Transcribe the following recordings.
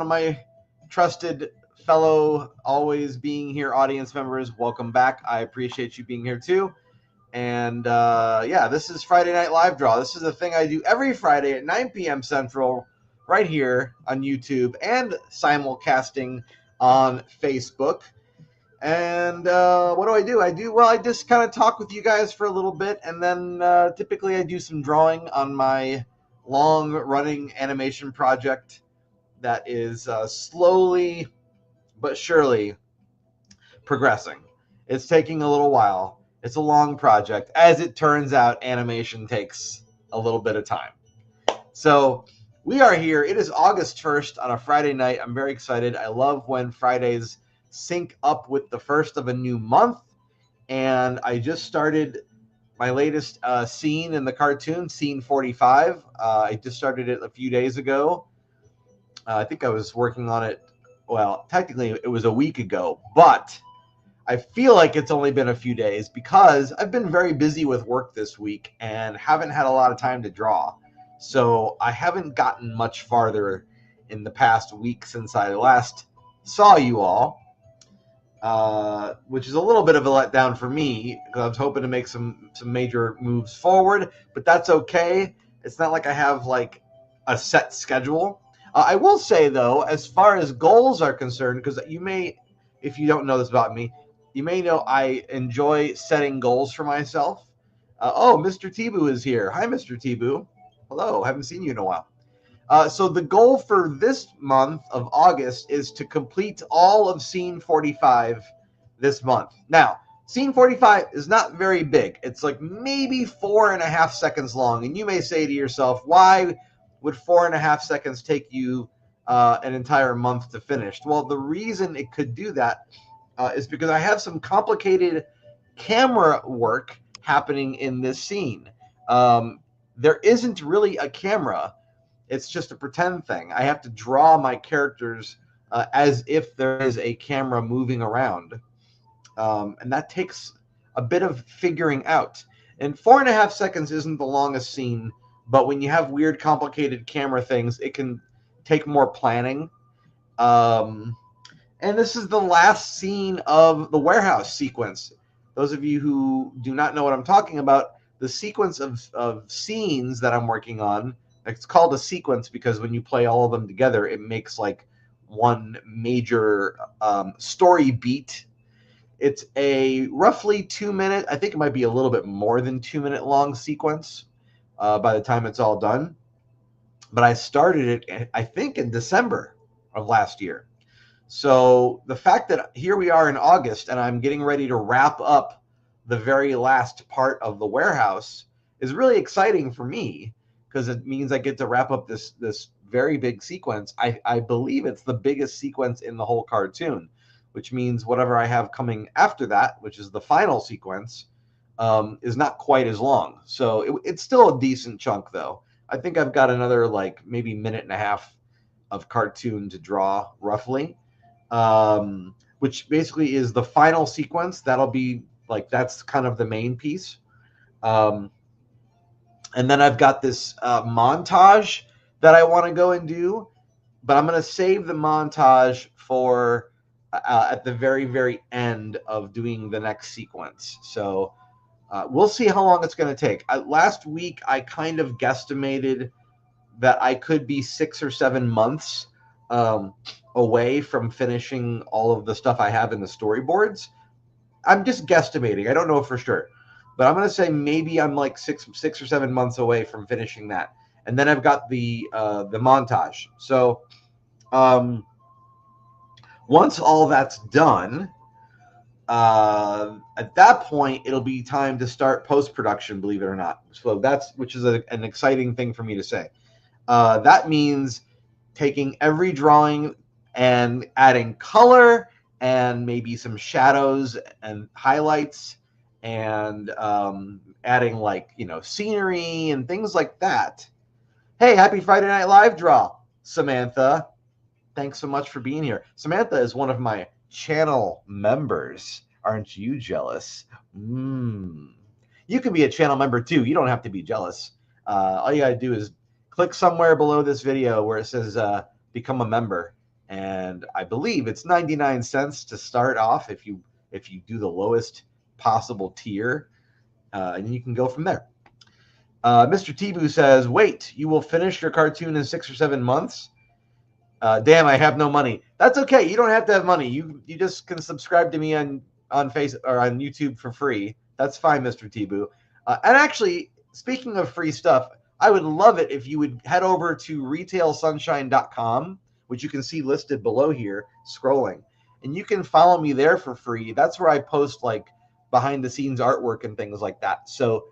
my trusted fellow, always being here audience members, welcome back. I appreciate you being here too. And yeah, this is Friday Night Live Draw. This is a thing I do every Friday at 9 p.m. Central, right here on YouTube and simulcasting on Facebook. And what do? I just kind of talk with you guys for a little bit, and then typically I do some drawing on my long-running animation project that is slowly but surely progressing. It's taking a little while. It's a long project. As it turns out, animation takes a little bit of time. So we are here. It is August 1st on a Friday night. I'm very excited. I love when Fridays sync up with the first of a new month. And I just started my latest scene in the cartoon, scene 45. I just started it a few days ago. I think I was working on it, well, technically it was a week ago, but I feel like it's only been a few days because I've been very busy with work this week and haven't had a lot of time to draw. So I haven't gotten much farther in the past week since I last saw you all, which is a little bit of a letdown for me because I was hoping to make some major moves forward, but that's okay. It's not like I have like a set schedule. I will say, though, as far as goals are concerned, because you may, if you don't know this about me, you may know I enjoy setting goals for myself. Oh, Mr. Tibu is here. Hi, Mr. Tibu. Hello. Haven't seen you in a while. So the goal for this month of August is to complete all of scene 45 this month. Now, scene 45 is not very big. It's like maybe 4.5 seconds long. And you may say to yourself, why would 4.5 seconds take you an entire month to finish? Well, the reason it could do that is because I have some complicated camera work happening in this scene. There isn't really a camera. It's just a pretend thing. I have to draw my characters as if there is a camera moving around. And that takes a bit of figuring out. And 4.5 seconds isn't the longest scene, but when you have weird, complicated camera things, it can take more planning. And this is the last scene of the warehouse sequence. Those of you who do not know what I'm talking about, the sequence of scenes that I'm working on, it's called a sequence because when you play all of them together, it makes like one major story beat. It's a roughly 2-minute, I think it might be a little bit more than 2-minute long sequence by the time it's all done. But I started it, I think, in December of last year. So the fact that here we are in August and I'm getting ready to wrap up the very last part of the warehouse is really exciting for me because it means I get to wrap up this very big sequence. I believe it's the biggest sequence in the whole cartoon, which means whatever I have coming after that, which is the final sequence, is not quite as long. So it's still a decent chunk, though. I think I've got another like maybe 1.5 minutes of cartoon to draw, roughly, which basically is the final sequence. That'll be like, that's kind of the main piece. And then I've got this montage that I want to go and do, but I'm going to save the montage for at the very, very end of doing the next sequence. So we'll see how long it's going to take. Last week, I kind of guesstimated that I could be 6 or 7 months away from finishing all of the stuff I have in the storyboards. I'm just guesstimating. I don't know for sure. But I'm going to say maybe I'm like six or 7 months away from finishing that. And then I've got the montage. So once all that's done, at that point, it'll be time to start post-production, believe it or not. So which is an exciting thing for me to say. That means taking every drawing and adding color and maybe some shadows and highlights and adding like, scenery and things like that. Hey, happy Friday Night Live Draw, Samantha. Thanks so much for being here. Samantha is one of my channel members. Aren't you jealous? You can be a channel member too. You don't have to be jealous. All you gotta do is click somewhere below this video where it says become a member, and I believe it's 99 cents to start off if you do the lowest possible tier, and you can go from there. Mr. Tibu says, "Wait, you will finish your cartoon in 6 or 7 months?" Damn, I have no money. That's okay. You don't have to have money. You just can subscribe to me on Face or on YouTube for free. That's fine, Mr. Tibu. And actually, speaking of free stuff, I would love it if you would head over to retailsunshine.com, which you can see listed below here, scrolling, and you can follow me there for free. That's where I post like behind the scenes artwork and things like that. So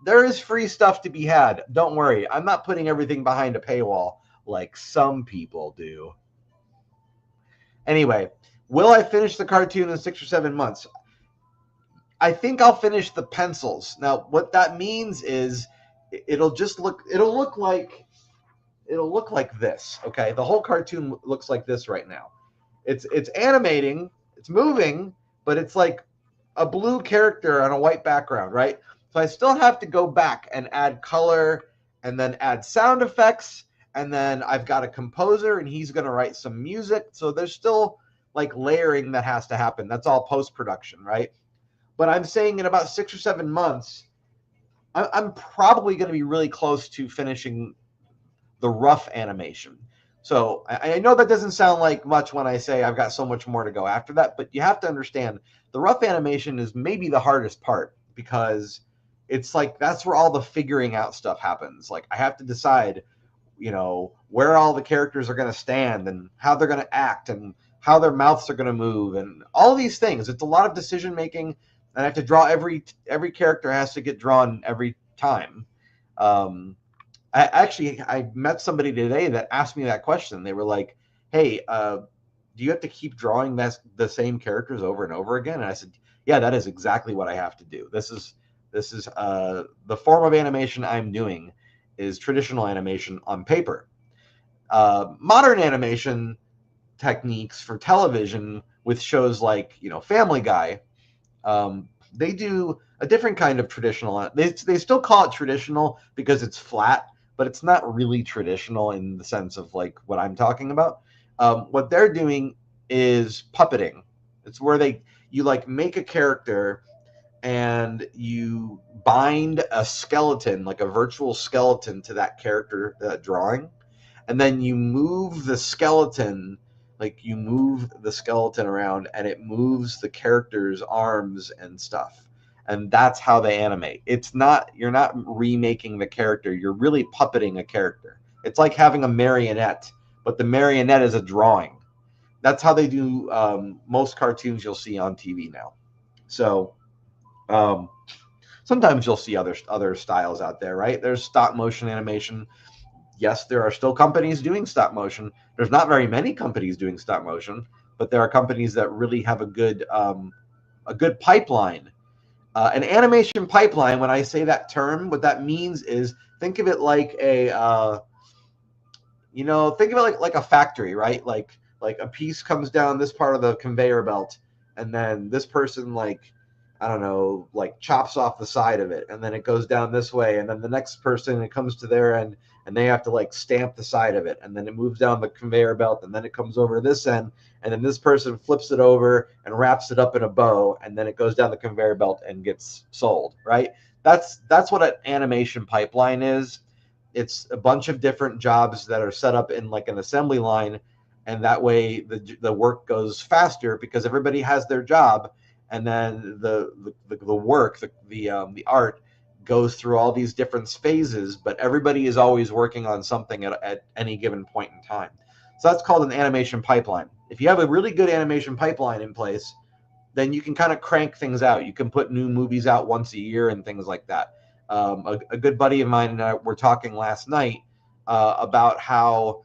there is free stuff to be had. Don't worry. I'm not putting everything behind a paywall like some people do. Anyway, will I finish the cartoon in 6 or 7 months? I think I'll finish the pencils. Now, what that means is it'll look like this. Okay, the whole cartoon looks like this right now. It's animating, it's moving, but it's like a blue character on a white background, right? So I still have to go back and add color and then add sound effects. And then I've got a composer and he's going to write some music. So there's still like layering that has to happen. That's all post-production, right? But I'm saying in about 6 or 7 months, I'm probably going to be really close to finishing the rough animation. So I know that doesn't sound like much when I say I've got so much more to go after that, but you have to understand the rough animation is maybe the hardest part because it's like that's where all the figuring out stuff happens. Like I have to decide, where all the characters are going to stand and how they're going to act and how their mouths are going to move and all these things. It's a lot of decision making, and I have to draw every character has to get drawn every time. I met somebody today that asked me that question. They were like, "Hey, do you have to keep drawing the same characters over and over again?" And I said, "Yeah, that is exactly what I have to do. This is the form of animation I'm doing is traditional animation on paper. Modern animation techniques for television with shows like Family Guy, they do a different kind of traditional. They still call it traditional because it's flat, but it's not really traditional in the sense of like what I'm talking about. What they're doing is puppeting. It's where you like make a character and you bind a skeleton, like a virtual skeleton, to that character drawing, and then you move the skeleton, around, and it moves the character's arms and stuff, and that's how they animate. You're not remaking the character, you're really puppeting a character. It's like having a marionette, but the marionette is a drawing. That's how they do most cartoons you'll see on TV now. So sometimes you'll see other styles out there, right? There's stop motion animation. Yes, there are still companies doing stop motion. There's not very many companies doing stop motion, but there are companies that really have a good pipeline. An animation pipeline, when I say that term, what that means is think of it like like a factory, right? Like a piece comes down this part of the conveyor belt, and then this person chops off the side of it, and then it goes down this way, and then the next person, it comes to their end, and they have to stamp the side of it, and then it moves down the conveyor belt, and then it comes over to this end, and then this person flips it over and wraps it up in a bow, and then it goes down the conveyor belt and gets sold, right? That's what an animation pipeline is. It's a bunch of different jobs that are set up in like an assembly line, and that way the work goes faster because everybody has their job, and then the work, the art goes through all these different phases, but everybody is always working on something at any given point in time. So that's called an animation pipeline. If you have a really good animation pipeline in place, then you can kind of crank things out. You can put new movies out once a year and things like that. A good buddy of mine and I were talking last night about how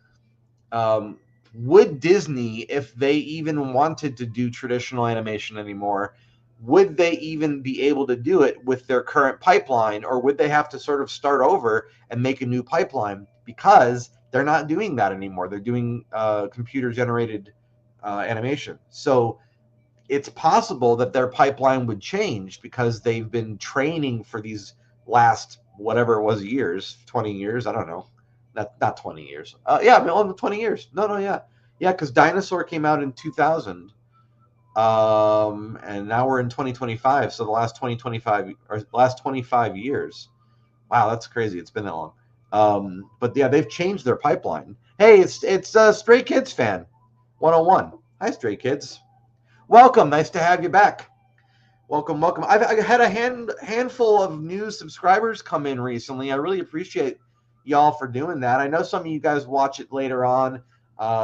would Disney, if they even wanted to do traditional animation anymore, would they even be able to do it with their current pipeline, or would they have to sort of start over and make a new pipeline? Because they're not doing that anymore. They're doing computer-generated animation. So it's possible that their pipeline would change because they've been training for these last whatever it was years, 20 years, I don't know. Not 20 years. 20 years. No, yeah. Yeah, because Dinosaur came out in 2000. And now we're in 2025, so the last 25 years. Wow, that's crazy. It's been that long. But yeah, they've changed their pipeline. Hey, it's Stray Kids fan 101. Hi, Stray Kids. Welcome. Nice to have you back. Welcome. I had a handful of new subscribers come in recently. I really appreciate y'all for doing that. I know some of you guys watch it later on.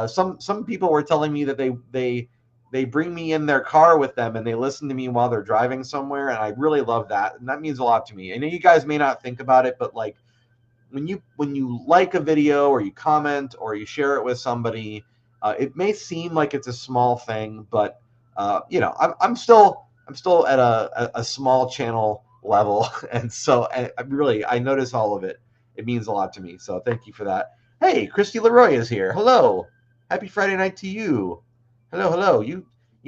Some people were telling me that they bring me in their car with them and they listen to me while they're driving somewhere, and I really love that, and that means a lot to me. I know you guys may not think about it, but like when you like a video or you comment or you share it with somebody, it may seem like it's a small thing, but I'm still at a small channel level, and so I notice all of it. It means a lot to me, so thank you for that. Hey, Christy Leroy is here. Hello, happy Friday night to you. Hello. You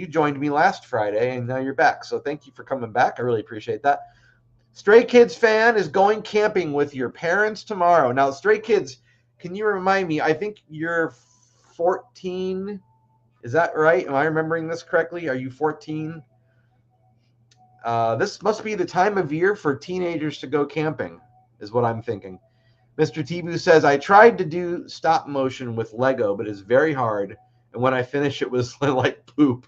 joined me last Friday, and now you're back. So thank you for coming back. I really appreciate that. Stray Kids fan is going camping with your parents tomorrow. Now, Stray Kids, can you remind me? I think you're 14. Is that right? Am I remembering this correctly? Are you 14? This must be the time of year for teenagers to go camping, is what I'm thinking. Mr. Tibu says, I tried to do stop motion with Lego, but it's very hard. And when I finished, it was like poop.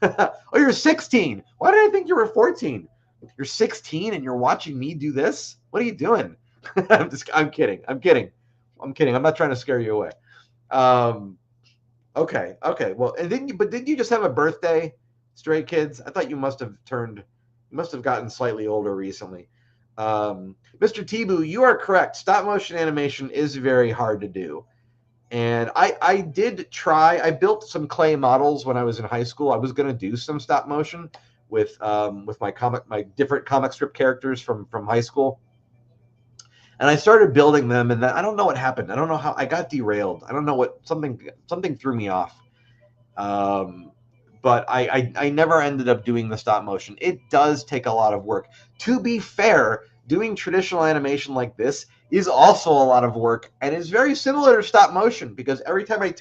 Oh, you're 16. Why did I think you were 14? You're 16 and you're watching me do this? What are you doing? I'm kidding. I'm not trying to scare you away. Okay. Well, and didn't you just have a birthday, Stray Kids? I thought you must have gotten slightly older recently. Mr. Tibu, you are correct. Stop motion animation is very hard to do. And I did try. I built some clay models when I was in high school. I was going to do some stop motion with my different comic strip characters from high school. And I started building them, and then I don't know what happened. I don't know how I got derailed. I don't know what something threw me off. But I never ended up doing the stop motion. It does take a lot of work. To be fair, doing traditional animation like this is also a lot of work, and it's very similar to stop motion because every time I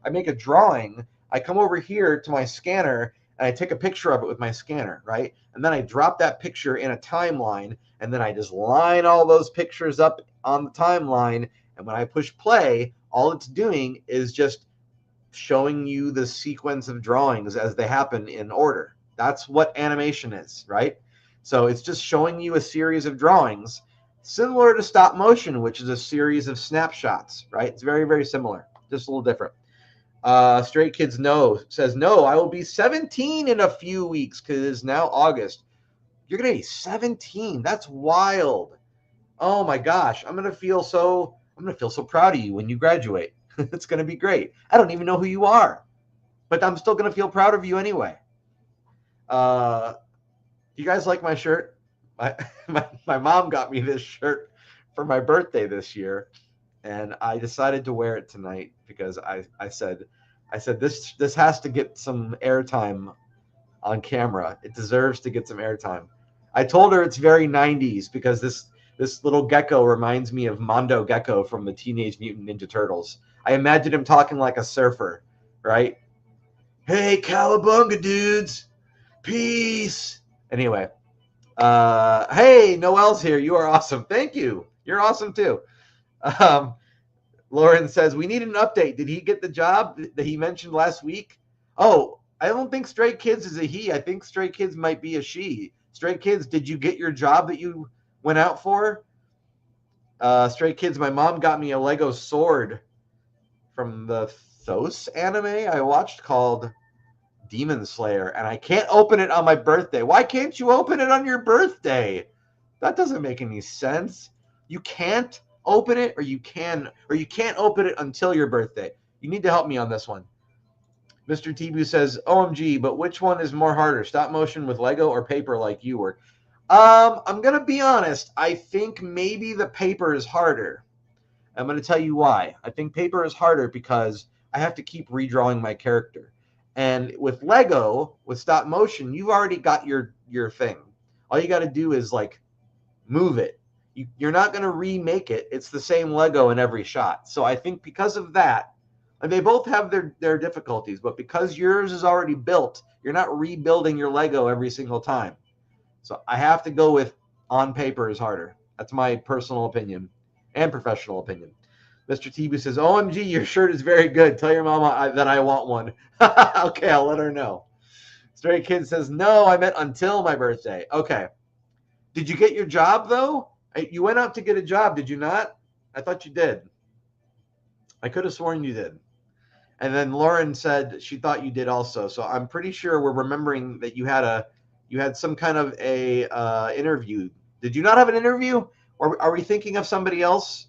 make a drawing, I come over here to my scanner and I take a picture of it with my scanner, right? And then I drop that picture in a timeline, and then I just line all those pictures up on the timeline, and when I push play, all it's doing is just showing you the sequence of drawings as they happen in order. That's what animation is, right? So it's just showing you a series of drawings similar to stop motion, which is a series of snapshots, right? It's very, very similar, just a little different. Straight Kids says, no, I will be 17 in a few weeks because it is now August. You're going to be 17. That's wild. Oh my gosh. I'm going to feel so proud of you when you graduate. It's going to be great. I don't even know who you are, but I'm still going to feel proud of you anyway. You guys like my shirt? My mom got me this shirt for my birthday this year, and I decided to wear it tonight because I said this has to get some airtime on camera. It deserves to get some airtime. I told her it's very 90s because this little gecko reminds me of Mondo Gecko from the Teenage Mutant Ninja Turtles. I imagine him talking like a surfer, right? Hey, cowabunga, dudes. Peace. Anyway, hey, Noel's here. You are awesome. Thank you. You're awesome too. Lauren says, we need an update. Did he get the job that he mentioned last week? Oh, I don't think Stray Kids is a he. I think Stray Kids might be a she. Stray Kids, did you get your job that you went out for? Stray Kids, my mom got me a Lego sword from the Thos anime I watched called Demon Slayer, and I can't open it on my birthday. Why can't you open it on your birthday? That doesn't make any sense. You can't open it, or you can't open it until your birthday. You need to help me on this one. Mr. Tibu says, OMG, but which one is more harder, stop motion with Lego or paper like you were? I'm going to be honest. I think maybe the paper is harder. I'm going to tell you why. I think paper is harder because I have to keep redrawing my character. And with Lego, with stop motion, you've already got your thing. All you got to do is like move it. You're not going to remake it. It's the same Lego in every shot. So I think because of that, And they both have their difficulties, but because yours is already built, you're not rebuilding your Lego every single time. So I have to go with on paper is harder. That's my personal opinion and professional opinion. Mr. Tibu says, OMG, your shirt is very good. Tell your mama that I want one. Okay, I'll let her know. Stray Kid says, no, I meant until my birthday. Okay. Did you get your job, though? You went out to get a job, did you not? I thought you did. I could have sworn you did. And then Lauren said she thought you did also. So I'm pretty sure we're remembering that you had some kind of a interview. Did you not have an interview? Or are we thinking of somebody else?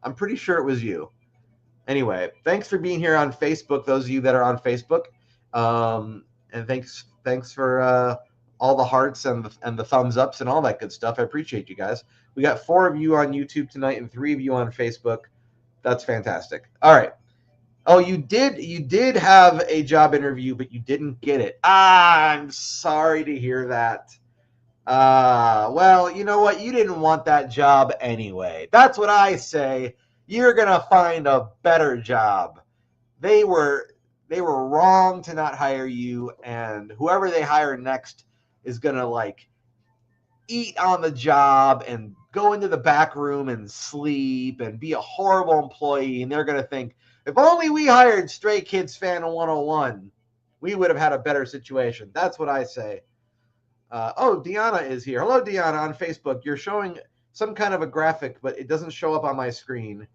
I'm pretty sure it was you. Anyway, thanks for being here on Facebook, those of you that are on Facebook. And thanks for all the hearts and the thumbs ups and all that good stuff. I appreciate you guys. We got 4 of you on YouTube tonight and 3 of you on Facebook. That's fantastic. All right. Oh, you did have a job interview, but you didn't get it. I'm sorry to hear that. Well, you know what? You didn't want that job anyway. That's what I say. You're going to find a better job. They were wrong to not hire you, and whoever they hire next is going to like eat on the job and go into the back room and sleep and be a horrible employee, and they're going to think, if only we hired Stray Kids Fan 101, we would have had a better situation. That's what I say. Oh, Deanna is here. Hello, Deanna, on Facebook. You're showing some kind of a graphic, but it doesn't show up on my screen.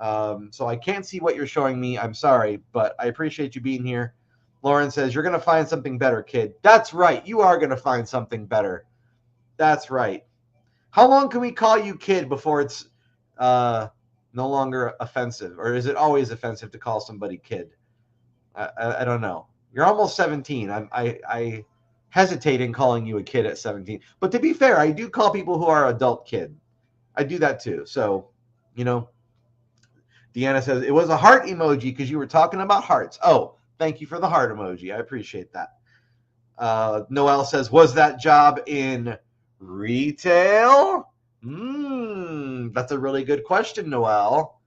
So I can't see what you're showing me. I'm sorry, but I appreciate you being here. Lauren says, you're going to find something better, kid. That's right. You are going to find something better. That's right. How long can we call you kid before it's no longer offensive? Or is it always offensive to call somebody kid? I don't know. You're almost 17. I hesitate in calling you a kid at 17. But to be fair, I do call people who are adult kid. I do that too. So, you know, Deanna says, it was a heart emoji because you were talking about hearts. Oh, thank you for the heart emoji. I appreciate that. Noelle says, was that job in retail? That's a really good question, Noelle.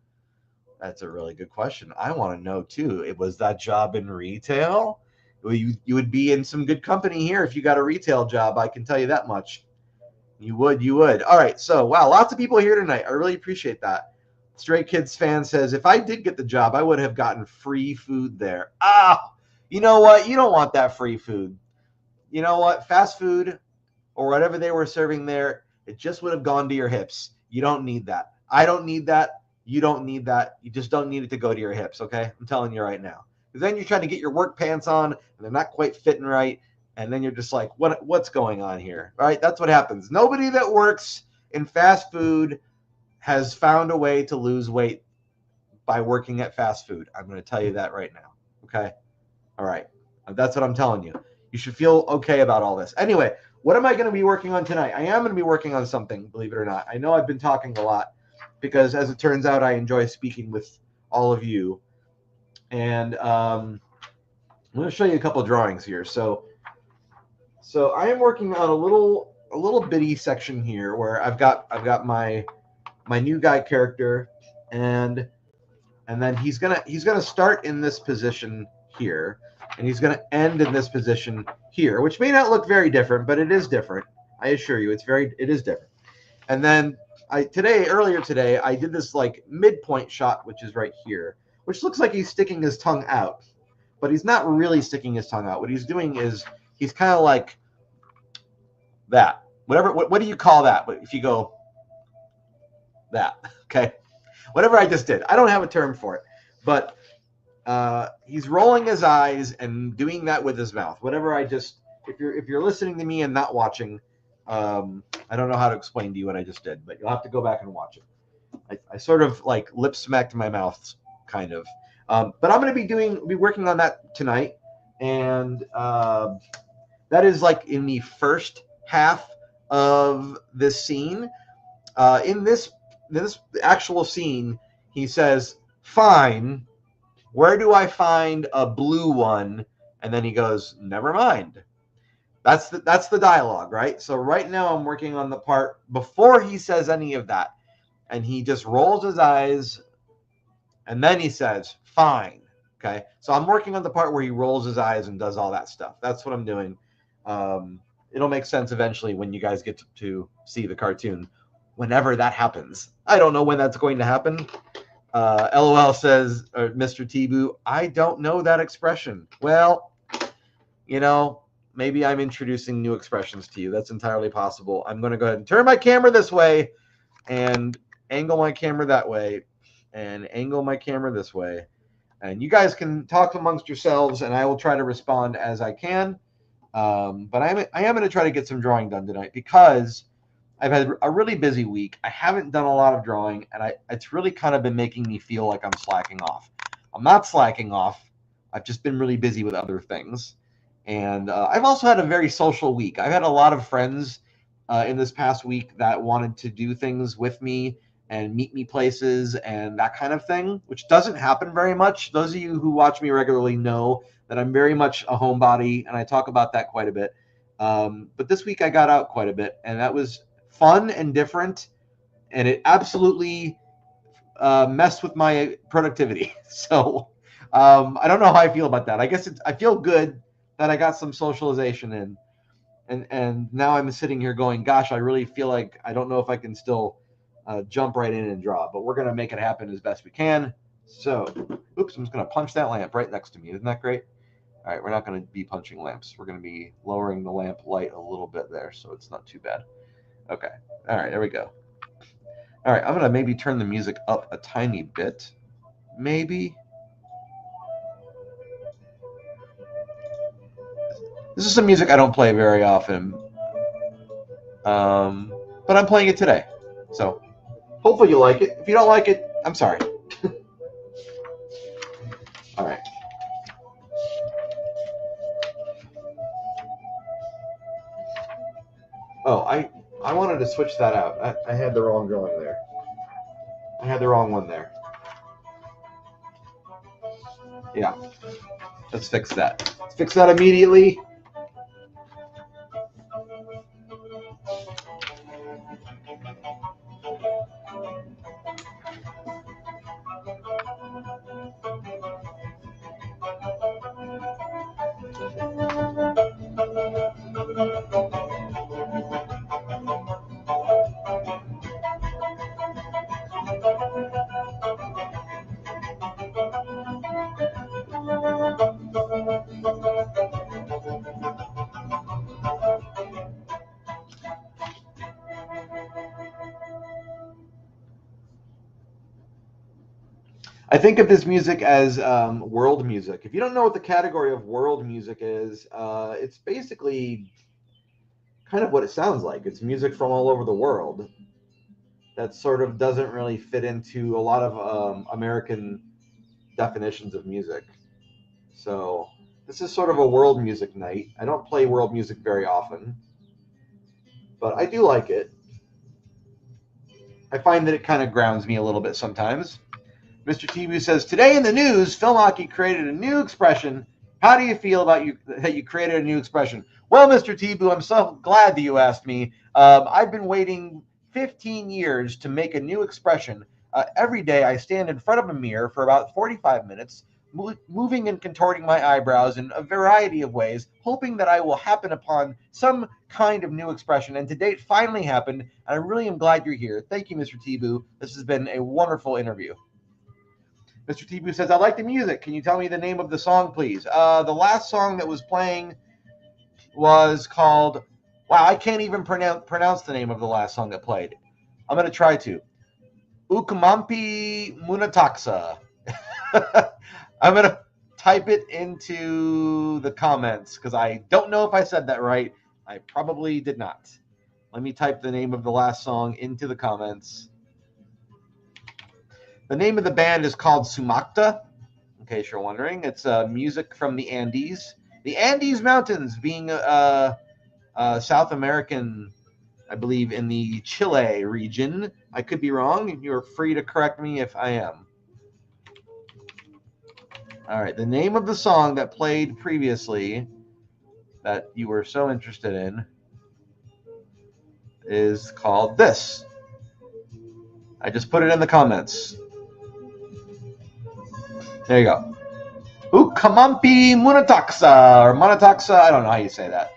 That's a really good question. I want to know, too. Was that job in retail? You would be in some good company here if you got a retail job. I can tell you that much. You would. All right. So, wow, lots of people here tonight. I really appreciate that. Stray Kids Fan says, if I did get the job, I would have gotten free food there. You know what? You don't want that free food. You know what? Fast food or whatever they were serving there, it just would have gone to your hips. You don't need that. I don't need that. You don't need that. You just don't need it to go to your hips, okay? I'm telling you right now. Because then you're trying to get your work pants on, and they're not quite fitting right, and then you're just like, what's going on here? All right? That's what happens. Nobody that works in fast food has found a way to lose weight by working at fast food. I'm going to tell you that right now, okay? All right. That's what I'm telling you. You should feel okay about all this. Anyway, what am I going to be working on tonight? I am going to be working on something, believe it or not. I know I've been talking a lot because, as it turns out, I enjoy speaking with all of you. And I'm going to show you a couple of drawings here. So I am working on a little bitty section here where I've got my new guy character, and then he's gonna start in this position here, and he's gonna end in this position here, which may not look very different, but it is different. I assure you, it is different. And then earlier today, I did this like midpoint shot, which is right here, which looks like he's sticking his tongue out, but he's not really sticking his tongue out. What he's doing is he's kind of like that. What do you call that? If you go that, okay, whatever I just did, I don't have a term for it, but he's rolling his eyes and doing that with his mouth. Whatever I just, if you're listening to me and not watching, I don't know how to explain to you what I just did, but you'll have to go back and watch it. I sort of like lip smacked my mouth, kind of, but I'm going to be working on that tonight, and that is like in the first half of this scene. In this actual scene, he says, fine, where do I find a blue one? And then he goes, never mind. That's the dialogue, right? So right now I'm working on the part before he says any of that. And he just rolls his eyes, and then he says, fine. Okay, so I'm working on the part where he rolls his eyes and does all that stuff. That's what I'm doing. It'll make sense eventually when you guys get to see the cartoon, whenever that happens. I don't know when that's going to happen. LOL says, Mr. Tibu, I don't know that expression. Well, maybe I'm introducing new expressions to you. That's entirely possible. I'm going to go ahead and turn my camera this way and angle my camera that way and angle my camera this way. And you guys can talk amongst yourselves, and I will try to respond as I can. But I am going to try to get some drawing done tonight because I've had a really busy week. I haven't done a lot of drawing, and it's really kind of been making me feel like I'm slacking off. I'm not slacking off. I've just been really busy with other things. And I've also had a very social week. I've had a lot of friends in this past week that wanted to do things with me and meet me places and that kind of thing, which doesn't happen very much. Those of you who watch me regularly know that I'm very much a homebody, and I talk about that quite a bit. But this week I got out quite a bit, and that was fun and different, and it absolutely messed with my productivity. So I don't know how I feel about that. I guess I feel good that I got some socialization in, and now I'm sitting here going, gosh, I really feel like I don't know if I can still jump right in and draw, but we're going to make it happen as best we can. So, oops, I'm just going to punch that lamp right next to me. Isn't that great? All right, we're not going to be punching lamps. We're going to be lowering the lamp light a little bit there, so it's not too bad. Okay. All right, there we go. All right, I'm going to maybe turn the music up a tiny bit. Maybe. This is some music I don't play very often, but I'm playing it today. So hopefully you like it. If you don't like it, I'm sorry. All right. Oh, I wanted to switch that out. I had the wrong drawing there. I had the wrong one there. Yeah. Let's fix that. Let's fix that immediately. I think of this music as world music. If you don't know what the category of world music is, it's basically kind of what it sounds like. It's music from all over the world that sort of doesn't really fit into a lot of American definitions of music. So this is sort of a world music night. I don't play world music very often, but I do like it. I find that it kind of grounds me a little bit sometimes. Mr. Tibu says, today in the news, Phil Machi created a new expression. How do you feel about that you created a new expression? Well, Mr. Tibu, I'm so glad that you asked me. I've been waiting 15 years to make a new expression. Every day I stand in front of a mirror for about 45 minutes, moving and contorting my eyebrows in a variety of ways, hoping that I will happen upon some kind of new expression. And to date, finally happened. And I really am glad you're here. Thank you, Mr. Tibu. This has been a wonderful interview. Mr. Tibu says, I like the music. Can you tell me the name of the song, please? The last song that was playing was called, wow, I can't even pronounce the name of the last song that played. I'm going to try to. Ukamampi Munataksa. I'm going to type it into the comments because I don't know if I said that right. I probably did not. Let me type the name of the last song into the comments. The name of the band is called Sumakta, in case you're wondering. It's music from the Andes. The Andes Mountains being South American, I believe, in the Chile region. I could be wrong. You're free to correct me if I am. All right, the name of the song that played previously that you were so interested in is called this. I just put it in the comments. There you go. Kamampi Munataxa, or Munataxa, I don't know how you say that.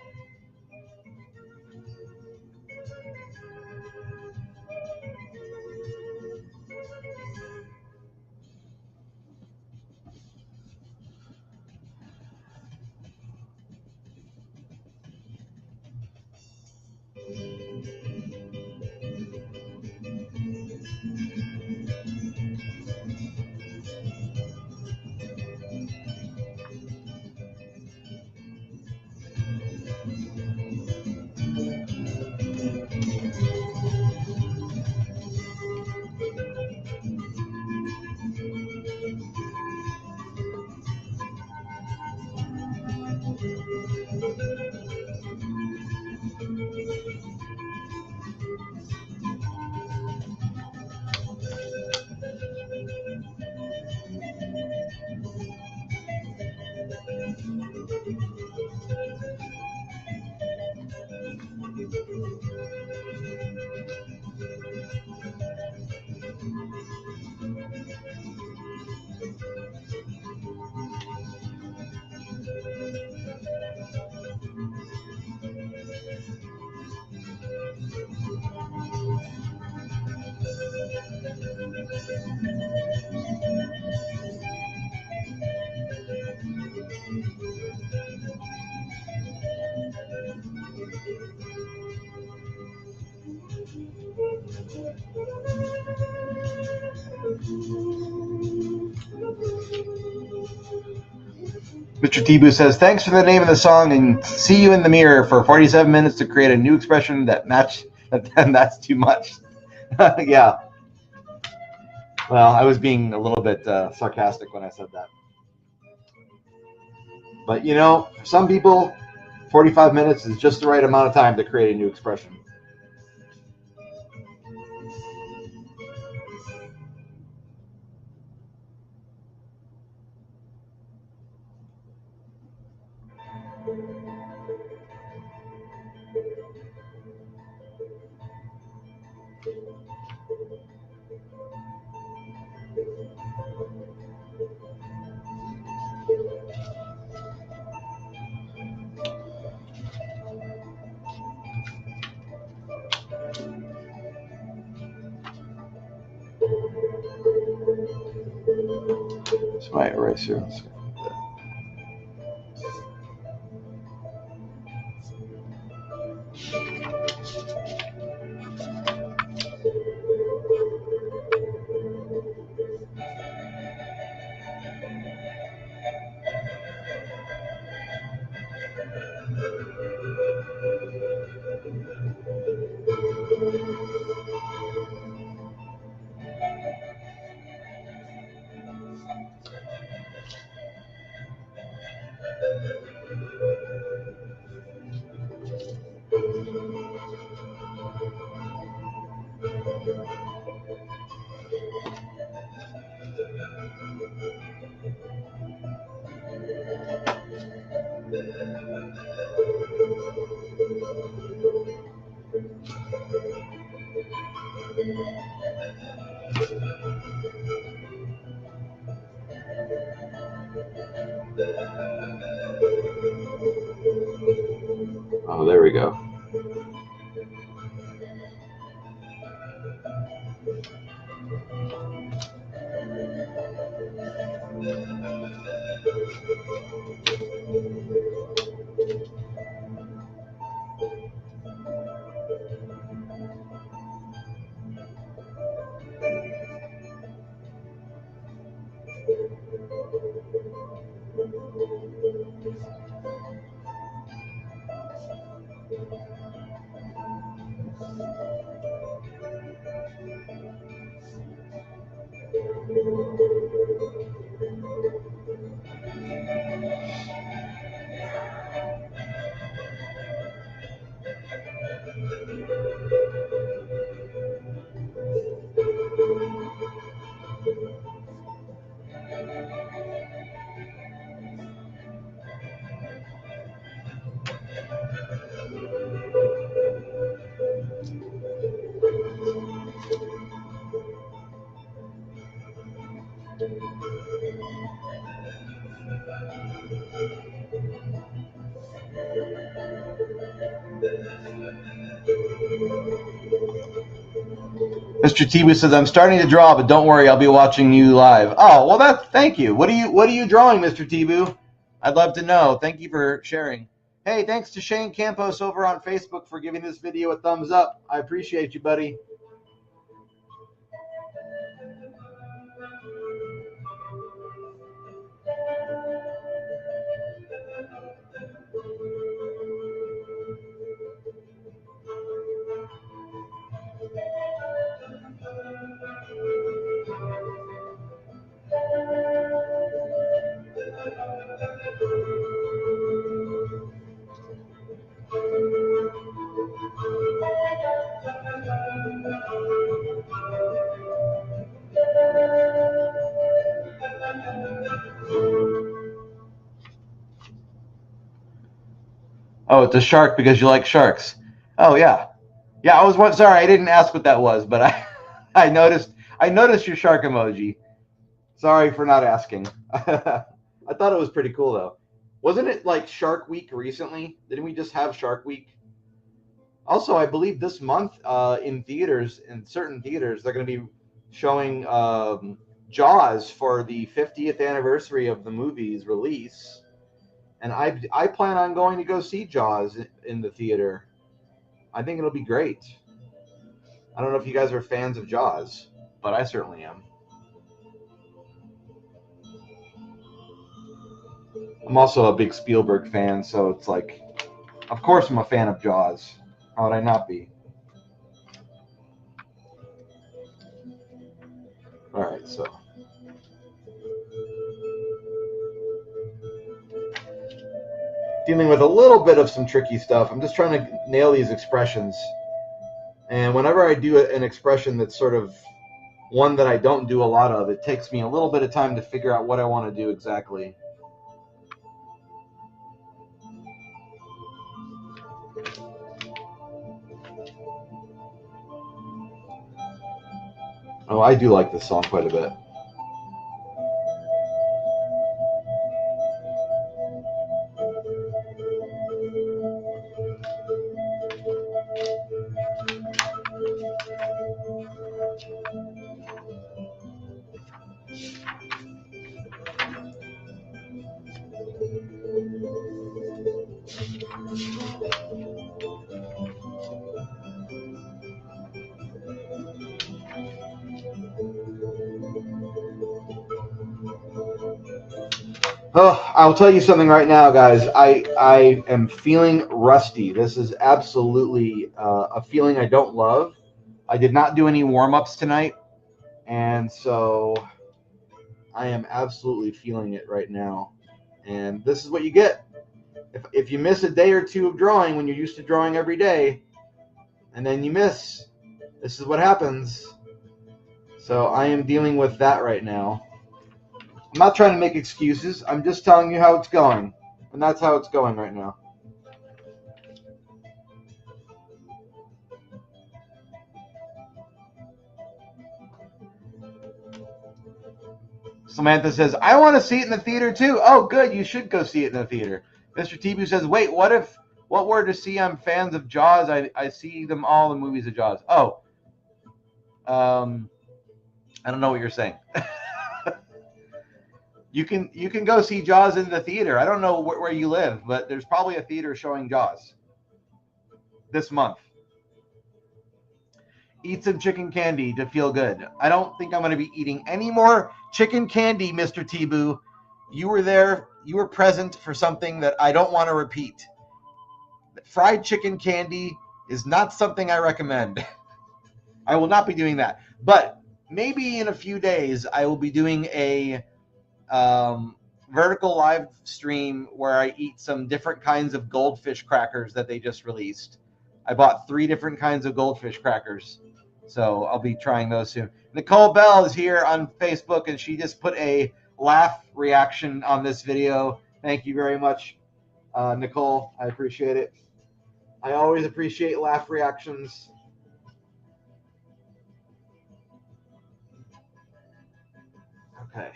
Mr. Tibu says, thanks for the name of the song and see you in the mirror for 47 minutes to create a new expression that match, and that's too much. Yeah. Well, I was being a little bit sarcastic when I said that. But, you know, for some people, 45 minutes is just the right amount of time to create a new expression. It's my eraser. Oh, there we go. Mr. Tibu says, I'm starting to draw, but don't worry, I'll be watching you live. Oh, well, thank you. What are you drawing, Mr. Tibu? I'd love to know. Thank you for sharing. Hey, thanks to Shane Campos over on Facebook for giving this video a thumbs up. I appreciate you, buddy. Oh, it's a shark because you like sharks. Oh, yeah. Yeah, sorry, I didn't ask what that was, but I noticed your shark emoji. Sorry for not asking. I thought it was pretty cool though. Wasn't it like Shark Week recently? Didn't we just have Shark Week? Also, I believe this month in certain theaters, they're going to be showing Jaws for the 50th anniversary of the movie's release. And I plan on going to go see Jaws in the theater. I think it'll be great. I don't know if you guys are fans of Jaws, but I certainly am. I'm also a big Spielberg fan, so it's like, of course I'm a fan of Jaws. How would I not be? All right, so. Dealing with a little bit of some tricky stuff. I'm just trying to nail these expressions. And whenever I do an expression that's sort of one that I don't do a lot of, it takes me a little bit of time to figure out what I want to do exactly. Oh, I do like this song quite a bit. Oh, I'll tell you something right now, guys. I am feeling rusty. This is absolutely a feeling I don't love. I did not do any warm-ups tonight, and so I am absolutely feeling it right now. And this is what you get. If you miss a day or two of drawing when you're used to drawing every day, and then you miss, this is what happens. So I am dealing with that right now. I'm not trying to make excuses. I'm just telling you how it's going. And that's how it's going right now. Samantha says, I want to see it in the theater too. Oh, good. You should go see it in the theater. Mr. Tibu says, wait, what were to see? I'm fans of Jaws. I see them all in movies of Jaws. Oh, I don't know what you're saying. You can go see Jaws in the theater. I don't know where you live, but there's probably a theater showing Jaws this month. Eat some chicken candy to feel good. I don't think I'm going to be eating any more chicken candy, Mr. Tibu. You were there. You were present for something that I don't want to repeat. Fried chicken candy is not something I recommend. I will not be doing that. But maybe in a few days, I will be doing a vertical live stream where I eat some different kinds of goldfish crackers that they just released. I bought 3 different kinds of goldfish crackers, so I'll be trying those soon. Nicole Bell is here on Facebook, and she just put a laugh reaction on this video. Thank you very much, Nicole. I appreciate it. I always appreciate laugh reactions. Okay.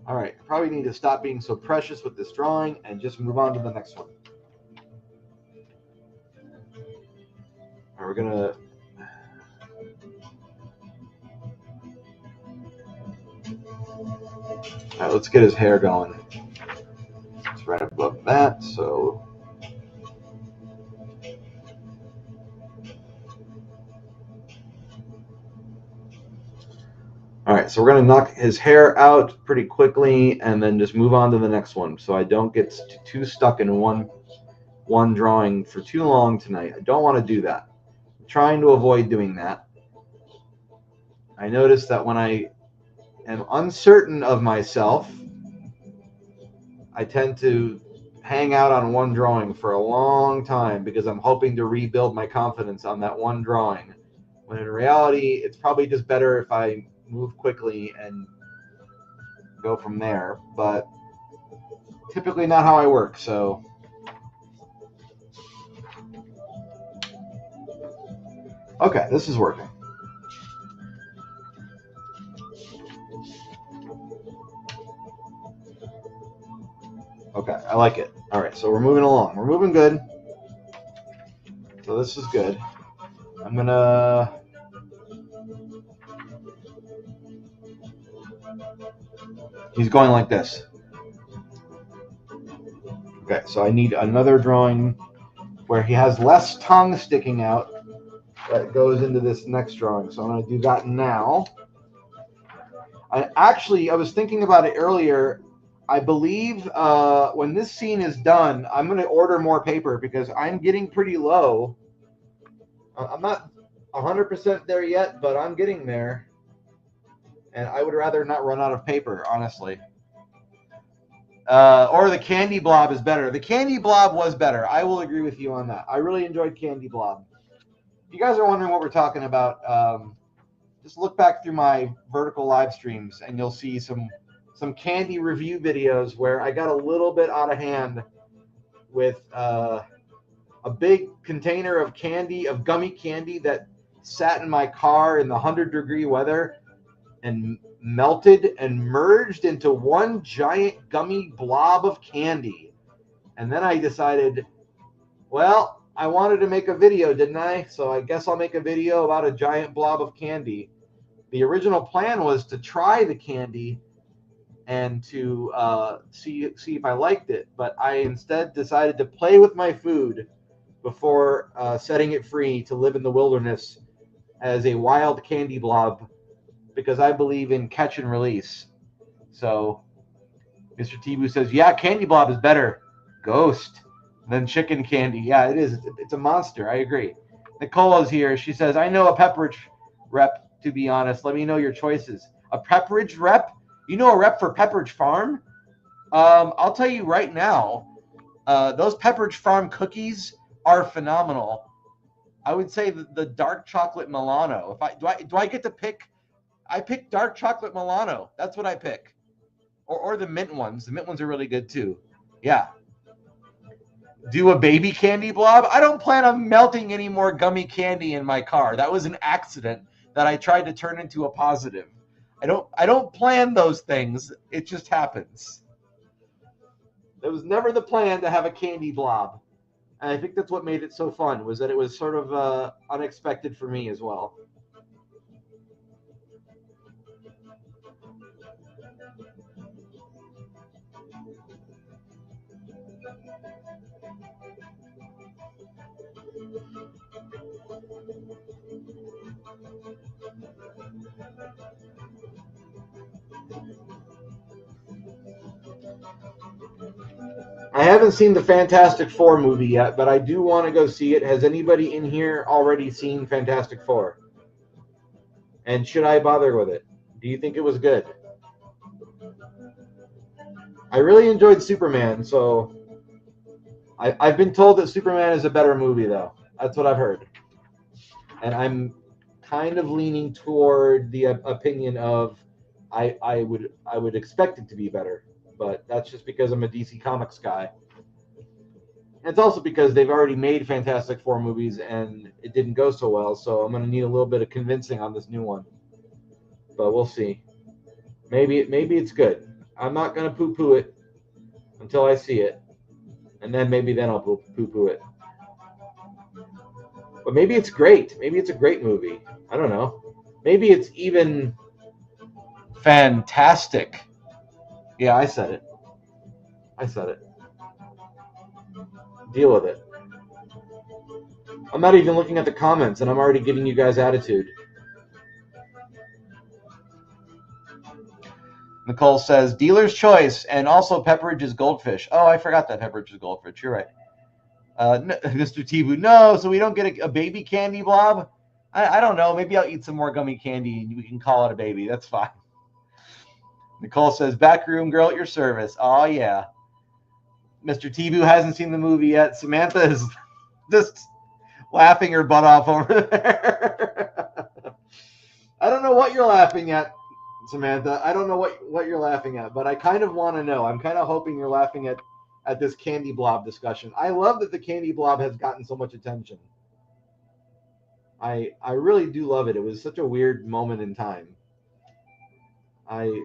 All right, I probably need to stop being so precious with this drawing and just move on to the next one. We're gonna. All right, let's get his hair going. It's right above that, so. All right, so we're going to knock his hair out pretty quickly and then just move on to the next one so I don't get too stuck in one drawing for too long tonight. I don't want to do that. I'm trying to avoid doing that. I notice that when I am uncertain of myself, I tend to hang out on one drawing for a long time because I'm hoping to rebuild my confidence on that one drawing. When in reality, it's probably just better if I move quickly and go from there, but typically not how I work, so okay, this is working. Okay, I like it. All right, so we're moving along. We're moving good. So this is good. I'm gonna he's going like this. Okay, so I need another drawing where he has less tongue sticking out that goes into this next drawing. So I'm going to do that now. I was thinking about it earlier. I believe when this scene is done, I'm going to order more paper because I'm getting pretty low. I'm not 100% there yet, but I'm getting there. And I would rather not run out of paper, honestly. Or the Candy Blob is better. The Candy Blob was better. I will agree with you on that. I really enjoyed Candy Blob. If you guys are wondering what we're talking about, just look back through my vertical live streams and you'll see some candy review videos where I got a little bit out of hand with a big container of gummy candy that sat in my car in the 100-degree weather and melted and merged into one giant gummy blob of candy. And then I decided, well, I wanted to make a video, didn't I? So I guess I'll make a video about a giant blob of candy. The original plan was to try the candy and to see if I liked it, but I instead decided to play with my food before setting it free to live in the wilderness as a wild candy blob, because I believe in catch and release. So Mr. Tibu says, yeah, Candy Blob is better. Ghost than chicken candy. Yeah, it is. It's a monster. I agree. Nicola's here. She says, I know a Pepperidge rep, to be honest. Let me know your choices. A Pepperidge rep? You know a rep for Pepperidge Farm? I'll tell you right now, those Pepperidge Farm cookies are phenomenal. I would say the dark chocolate Milano. Do I get to pick? I pick dark chocolate Milano. That's what I pick. Or the mint ones. The mint ones are really good too. Yeah. Do a baby candy blob? I don't plan on melting any more gummy candy in my car. That was an accident that I tried to turn into a positive. I don't plan those things. It just happens. It was never the plan to have a candy blob. And I think that's what made it so fun, was that it was sort of unexpected for me as well. I haven't seen the Fantastic Four movie yet, but I do want to go see it. Has anybody in here already seen Fantastic Four? And should I bother with it? Do you think it was good? I really enjoyed Superman, so I've been told that Superman is a better movie, though. That's what I've heard. And I'm kind of leaning toward the opinion of I would expect it to be better, but that's just because I'm a DC Comics guy. And it's also because they've already made Fantastic Four movies and it didn't go so well, so I'm going to need a little bit of convincing on this new one. But we'll see. Maybe it's good. I'm not going to poo-poo it until I see it. And then maybe then I'll poo-poo it. But maybe it's great. Maybe it's a great movie. I don't know. Maybe it's even fantastic. Yeah, I said it. I said it. Deal with it. I'm not even looking at the comments, and I'm already giving you guys attitude. Nicole says, dealer's choice, and also Pepperidge is goldfish. Oh, I forgot that Pepperidge is goldfish. You're right. Mr. Tibu, no, so we don't get a baby candy blob? I don't know. Maybe I'll eat some more gummy candy, and we can call it a baby. That's fine. Nicole says, backroom girl at your service. Oh, yeah. Mr. Tibu hasn't seen the movie yet. Samantha is just laughing her butt off over there. I don't know what you're laughing at, Samantha. I don't know what you're laughing at, but I kind of want to know. I'm kind of hoping you're laughing at this candy blob discussion. I love that the candy blob has gotten so much attention. I really do love it. It was such a weird moment in time. I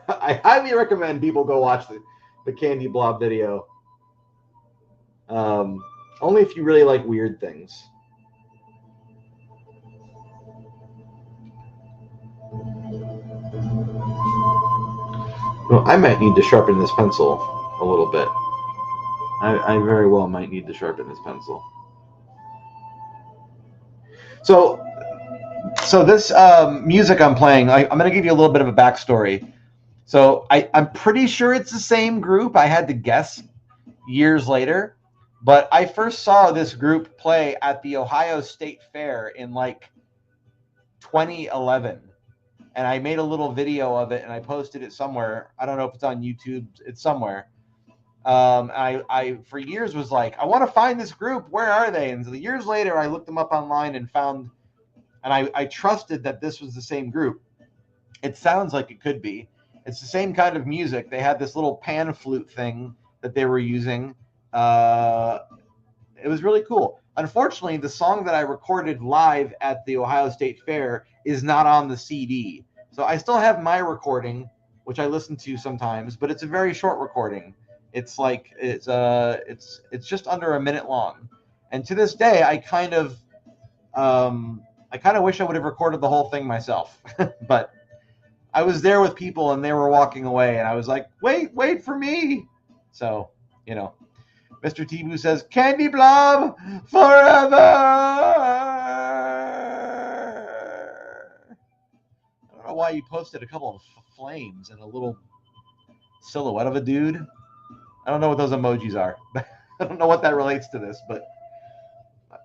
highly recommend people go watch the candy blob video. Only if you really like weird things. Well, I might need to sharpen this pencil a little bit. I very well might need to sharpen this pencil. So this music I'm playing, I'm going to give you a little bit of a backstory. So I'm pretty sure it's the same group. I had to guess years later. But I first saw this group play at the Ohio State Fair in like 2011. And I made a little video of it and I posted it somewhere. I don't know if it's on YouTube. It's somewhere. I for years was like, I want to find this group. Where are they? And so years later, I looked them up online and found, and I trusted that this was the same group. It sounds like it could be. It's the same kind of music. They had this little pan flute thing that they were using. It was really cool. Unfortunately, the song that I recorded live at the Ohio State Fair is not on the CD. So I still have my recording, which I listen to sometimes, but it's a very short recording. It's like it's just under a minute long. And to this day, I kind of wish I would have recorded the whole thing myself. But I was there with people and they were walking away and I was like, wait for me. So, you know. Mr. Tibu says, Candy Blob forever. I don't know why you posted a couple of flames and a little silhouette of a dude. I don't know what those emojis are. I don't know what that relates to this, but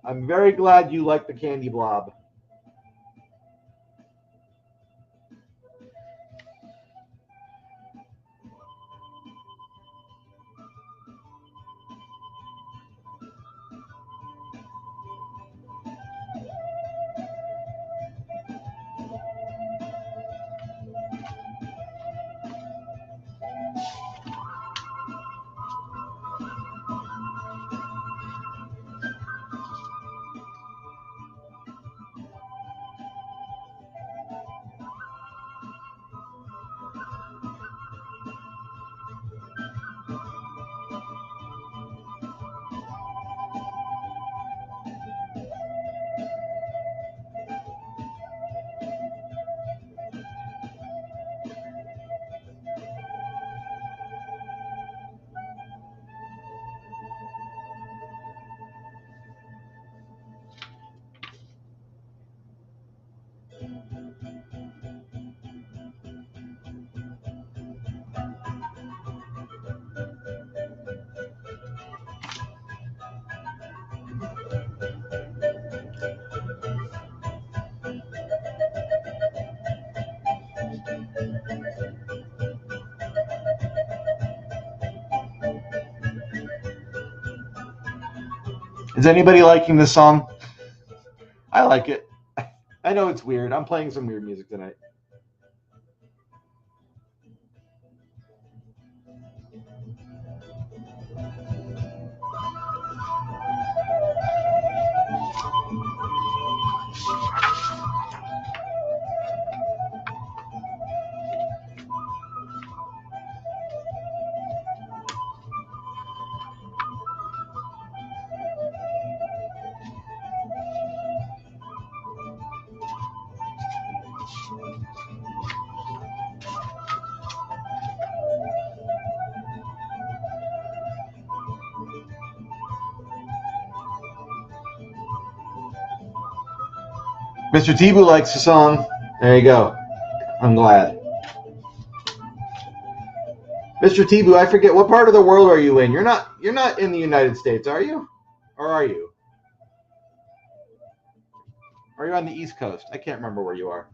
I'm very glad you like the Candy Blob. Is anybody liking this song? I like it. I know it's weird. I'm playing some weird music tonight. Mr. Tibu likes the song. There you go. I'm glad. Mr. Tibu, I forget, what part of the world are you in? You're not in the United States, are you? Or are you? Are you on the East Coast? I can't remember where you are.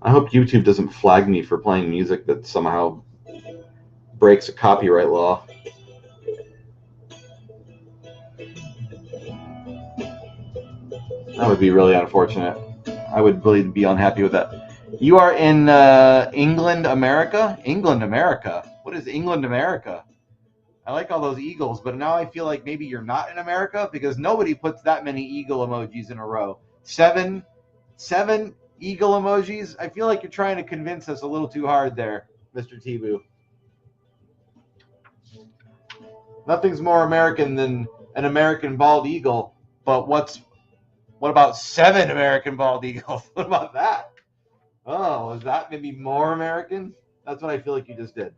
I hope YouTube doesn't flag me for playing music that somehow breaks a copyright law. That would be really unfortunate. I would really be unhappy with that. You are in England, America? England, America? What is England, America? I like all those eagles, but now I feel like maybe you're not in America because nobody puts that many eagle emojis in a row. Seven eagle emojis? I feel like you're trying to convince us a little too hard there, Mr. Tibu. Nothing's more American than an American bald eagle, but what about 7 American bald eagles? What about that? Oh, is that maybe more American? That's what I feel like you just did.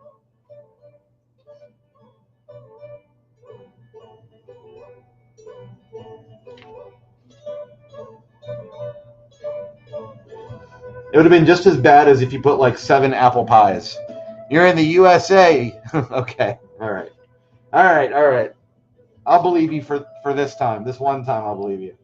It would have been just as bad as if you put like 7 apple pies. You're in the USA. Okay. All right. I'll believe you for this time. This one time I'll believe you.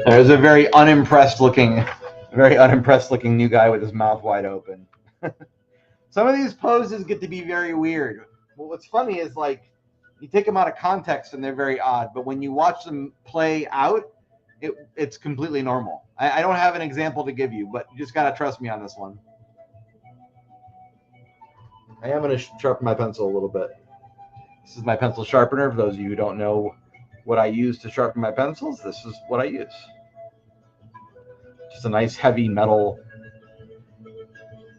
There's a very unimpressed looking new guy with his mouth wide open. Some of these poses get to be very weird. Well, what's funny is like you take them out of context and they're very odd, but when you watch them play out, it's completely normal. I don't have an example to give you, but you just gotta trust me on this one. I am gonna sharpen my pencil a little bit. This is my pencil sharpener. For those of you who don't know what I use to sharpen my pencils, this is what I use. Just a nice heavy metal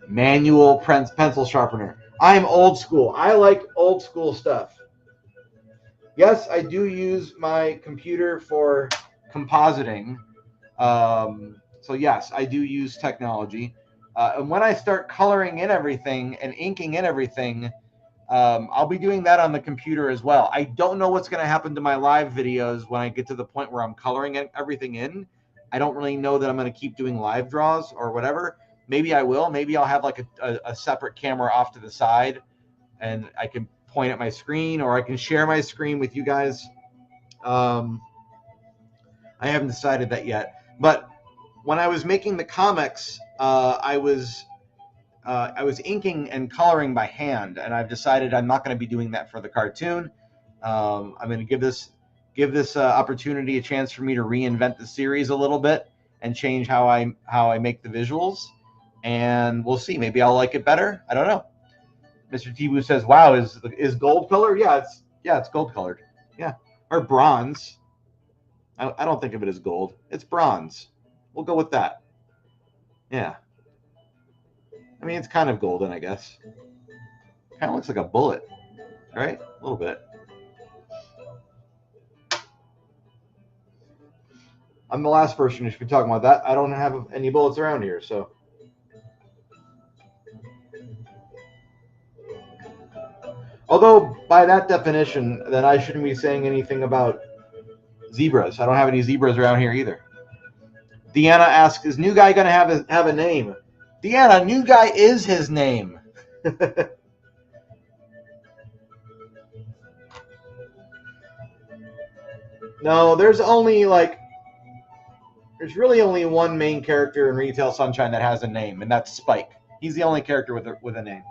manual pencil sharpener. I am old school. I like old school stuff. Yes, I do use my computer for compositing. So yes, I do use technology. And when I start coloring in everything and inking in everything, I'll be doing that on the computer as well. I don't know what's going to happen to my live videos when I get to the point where I'm coloring everything in. I don't really know that I'm going to keep doing live draws or whatever. Maybe I will. Maybe I'll have like a separate camera off to the side and I can point at my screen, or I can share my screen with you guys. I haven't decided that yet. But when I was making the comics, I was inking and coloring by hand, and I've decided I'm not going to be doing that for the cartoon. I'm going to give this opportunity a chance for me to reinvent the series a little bit and change how I make the visuals, and we'll see. Maybe I'll like it better. I don't know. Mr. Tibu says, "Wow, is gold colored? Yeah, it's gold colored. Yeah, or bronze. I don't think of it as gold. It's bronze. We'll go with that. Yeah." I mean, it's kind of golden, I guess. Kind of looks like a bullet, right? A little bit. I'm the last person who should be talking about that. I don't have any bullets around here, so. Although, by that definition, then I shouldn't be saying anything about zebras. I don't have any zebras around here either. Deanna asks, is New Guy going to have a name? Deanna, New Guy is his name. No, there's really only one main character in Retail Sunshine that has a name, and that's Spike. He's the only character with a name.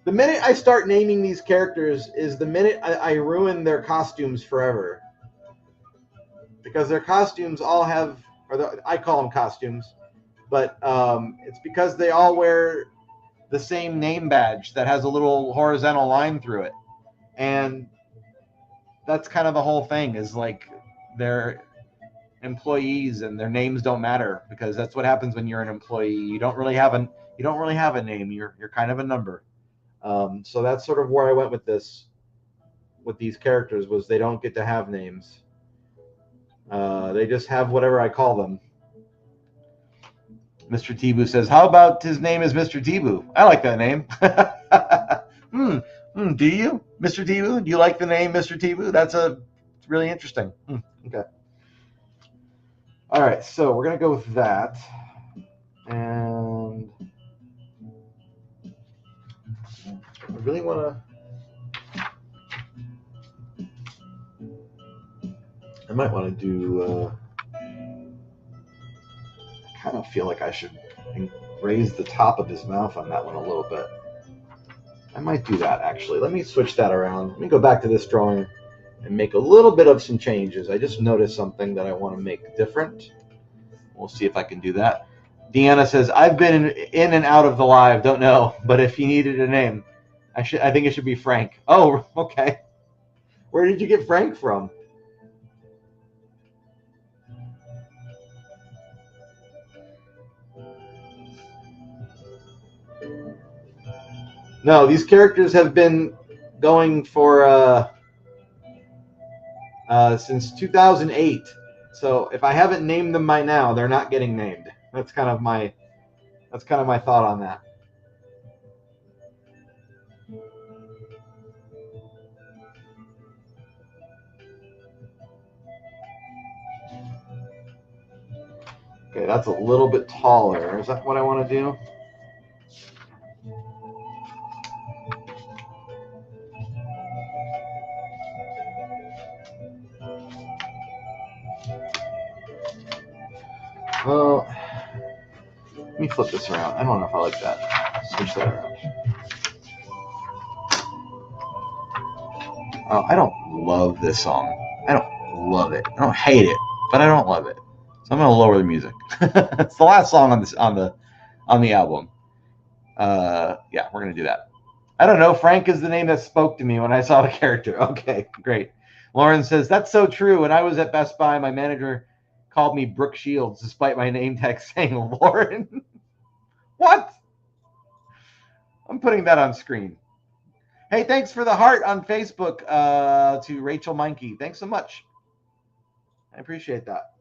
The minute I start naming these characters is the minute I ruin their costumes forever. Because their costumes all have, I call them costumes, but it's because they all wear the same name badge that has a little horizontal line through it. And that's kind of the whole thing, is like they're employees and their names don't matter, because that's what happens when you're an employee. You don't really have a name. You're kind of a number. So that's sort of where I went with these characters, was they don't get to have names. They just have whatever I call them. Mr. Tibu says, how about his name is Mr. Tibu? I like that name. Do you, Mr. Tibu? Do you like the name Mr. Tibu? That's really interesting. Okay. All right, so we're going to go with that. And I really want to... I might want to do... I kind of feel like I should raise the top of his mouth on that one a little bit. I might do that, actually. Let me switch that around. Let me go back to this drawing and make a little bit of some changes. I just noticed something that I want to make different. We'll see if I can do that. Deanna says, I've been in and out of the live. Don't know. But if you needed a name, I think it should be Frank. Oh, okay. Where did you get Frank from? No, these characters have been going for since 2008. So if I haven't named them by now, they're not getting named. That's kind of my thought on that. Okay, that's a little bit taller. Is that what I want to do? Well, let me flip this around. I don't know if I like that. Switch that around. Oh, I don't love this song. I don't love it. I don't hate it, but I don't love it. So I'm gonna lower the music. It's the last song on the album. Yeah, we're gonna do that. I don't know. Frank is the name that spoke to me when I saw the character. Okay, great. Lauren says, that's so true. When I was at Best Buy, my manager called me Brooke Shields, despite my name tag saying Lauren. What? I'm putting that on screen. Hey, thanks for the heart on Facebook to Rachel Meinke. Thanks so much. I appreciate that.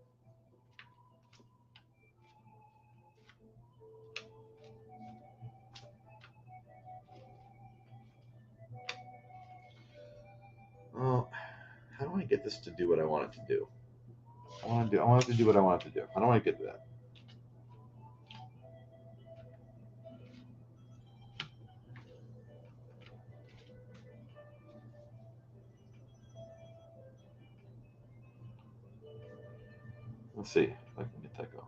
Well, how do I get this to do what I want it to do? I want it to do what I want it to do. How do I get that? Let's see if I can get that going.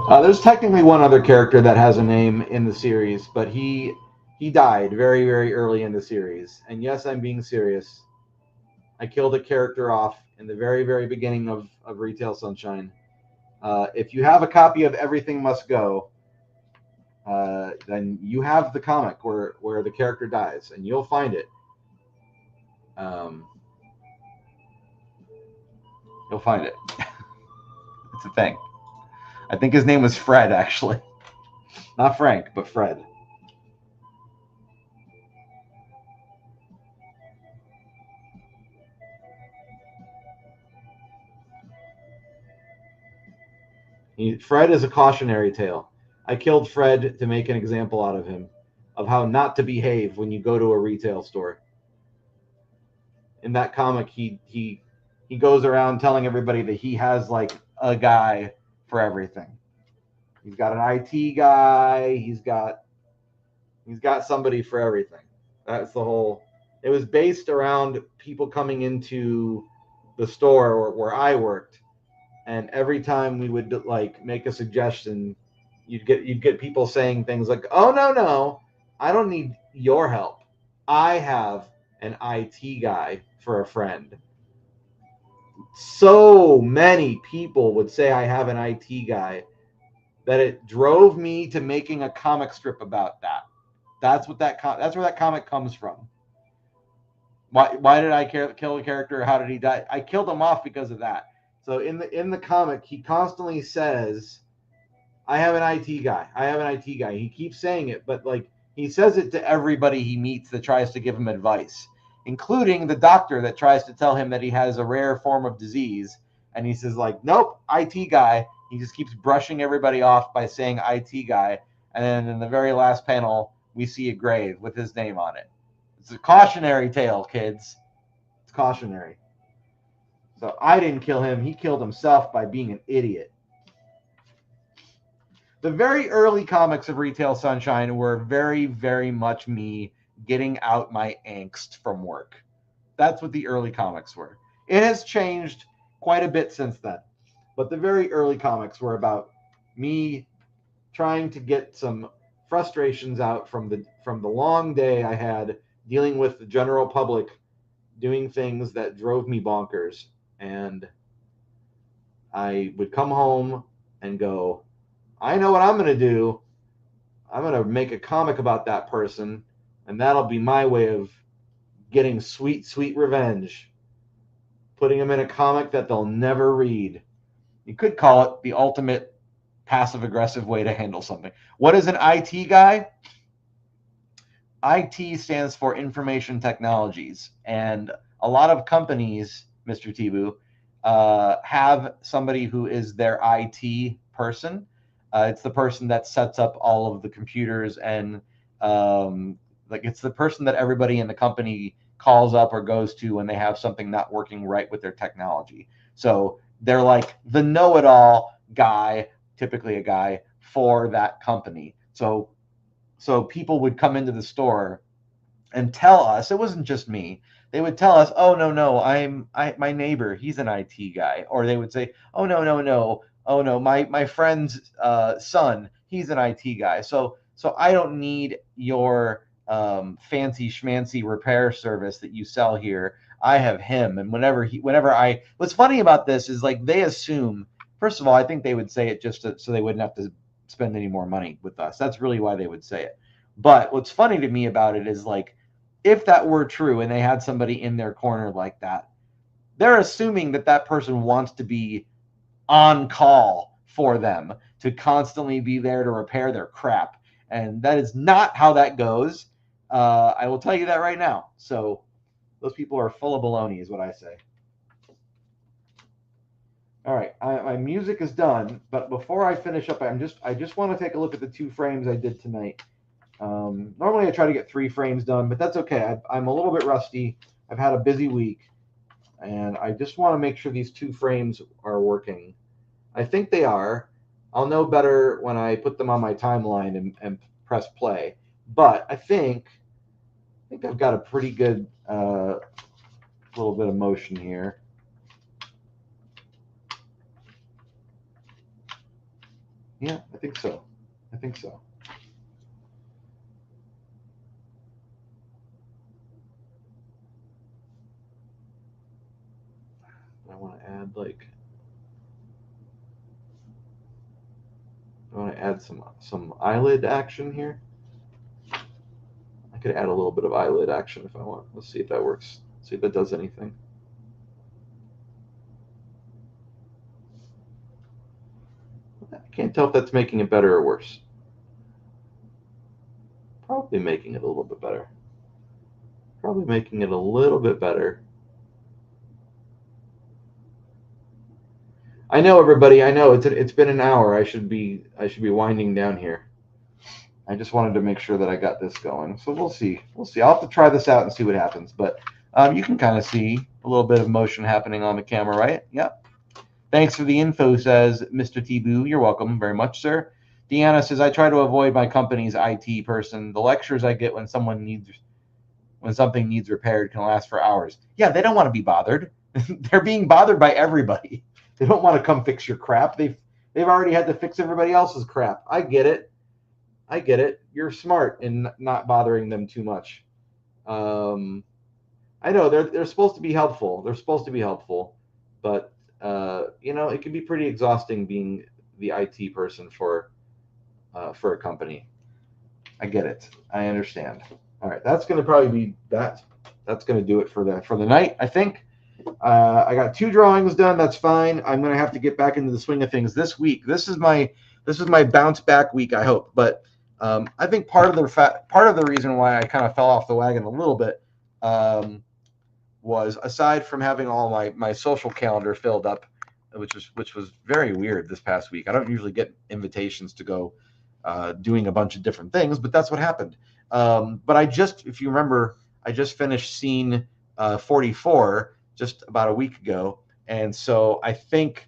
There's technically one other character that has a name in the series, but he died very, very early in the series. And yes, I'm being serious. I killed a character off in the very, very beginning of Retail Sunshine. If you have a copy of Everything Must Go, then you have the comic where the character dies, and you'll find it. You'll find it. It's a thing. I think his name was Fred, actually. Not Frank, but Fred. Fred is a cautionary tale. I killed Fred to make an example out of him, of how not to behave when you go to a retail store. In that comic, he goes around telling everybody that he has like a guy for everything. He's got an IT guy. He's got somebody for everything. That's the whole. It was based around people coming into the store where I worked, and every time we would like make a suggestion, you'd get people saying things like, "Oh no, I don't need your help. I have an IT guy for a friend." So many people would say I have an IT guy that it drove me to making a comic strip about that. That's where that comic comes from. Why did I kill a character? How did he die? I killed him off because of that. So in the comic, he constantly says, "I have an IT guy. I have an IT guy." He keeps saying it, but like he says it to everybody he meets that tries to give him advice, including the doctor that tries to tell him that he has a rare form of disease, and he says like, "Nope, IT guy." He just keeps brushing everybody off by saying IT guy, and then in the very last panel, we see a grave with his name on it. It's a cautionary tale, kids. It's cautionary. So I didn't kill him. He killed himself by being an idiot. The very early comics of Retail Sunshine were very, very much me getting out my angst from work. That's what the early comics were. It has changed quite a bit since then. But the very early comics were about me trying to get some frustrations out from the long day I had dealing with the general public doing things that drove me bonkers. And I would come home and go, I know what I'm going to do. I'm going to make a comic about that person, and that'll be my way of getting sweet, sweet revenge. Putting them in a comic that they'll never read. You could call it the ultimate passive-aggressive way to handle something. What is an IT guy? IT stands for Information Technologies, and a lot of companies, Mr. Tibu, have somebody who is their IT person. It's the person that sets up all of the computers and like it's the person that everybody in the company calls up or goes to when they have something not working right with their technology. So they're like the know-it-all guy, typically a guy for that company. So people would come into the store and tell us, it wasn't just me, they would tell us, "Oh no, my neighbor, he's an IT guy," or they would say, "Oh no, oh no, my friend's son, he's an IT guy, so I don't need your fancy schmancy repair service that you sell here. I have him." And what's funny about this is like they assume, first of all, I think they would say it just so they wouldn't have to spend any more money with us. That's really why they would say it. But what's funny to me about it is like, if that were true and they had somebody in their corner like that, they're assuming that that person wants to be on call for them, to constantly be there to repair their crap. And that is not how that goes. I will tell you that right now. So those people are full of baloney is what I say. All right, my music is done, but before I finish up, I just want to take a look at the 2 frames I did tonight. Normally I try to get 3 frames done, but that's okay. I'm a little bit rusty. I've had a busy week, and I just want to make sure these 2 frames are working. I think they are. I'll know better when I put them on my timeline and press play. But I think I've got a pretty good little bit of motion here. Yeah, I think so. I think so. I want to add like I want to add some eyelid action here. I could add a little bit of eyelid action if I want. Let's see if that works. See if that does anything. I can't tell if that's making it better or worse. Probably making it a little bit better. Probably making it a little bit better. I know, everybody. I know it's been an hour. I should be winding down here. I just wanted to make sure that I got this going. So we'll see. We'll see. I'll have to try this out and see what happens. But you can kind of see a little bit of motion happening on the camera, right? Yep. Thanks for the info, says Mr. T-Boo. You're welcome very much, sir. Deanna says, I try to avoid my company's IT person. The lectures I get when something needs repaired can last for hours. Yeah, they don't want to be bothered. They're being bothered by everybody. They don't want to come fix your crap. They've already had to fix everybody else's crap. I get it. I get it. You're smart in not bothering them too much. I know they're supposed to be helpful. They're supposed to be helpful, but it can be pretty exhausting being the IT person for a company. I get it. I understand. All right, that's going to probably be that. That's going to do it for the night, I think. I got 2 drawings done. That's fine. I'm going to have to get back into the swing of things this week. This is my bounce back week, I hope. But I think part of the reason why I kind of fell off the wagon a little bit was, aside from having all my social calendar filled up, which was very weird this past week. I don't usually get invitations to go doing a bunch of different things, but that's what happened. But if you remember, I just finished scene 44 just about a week ago, and so I think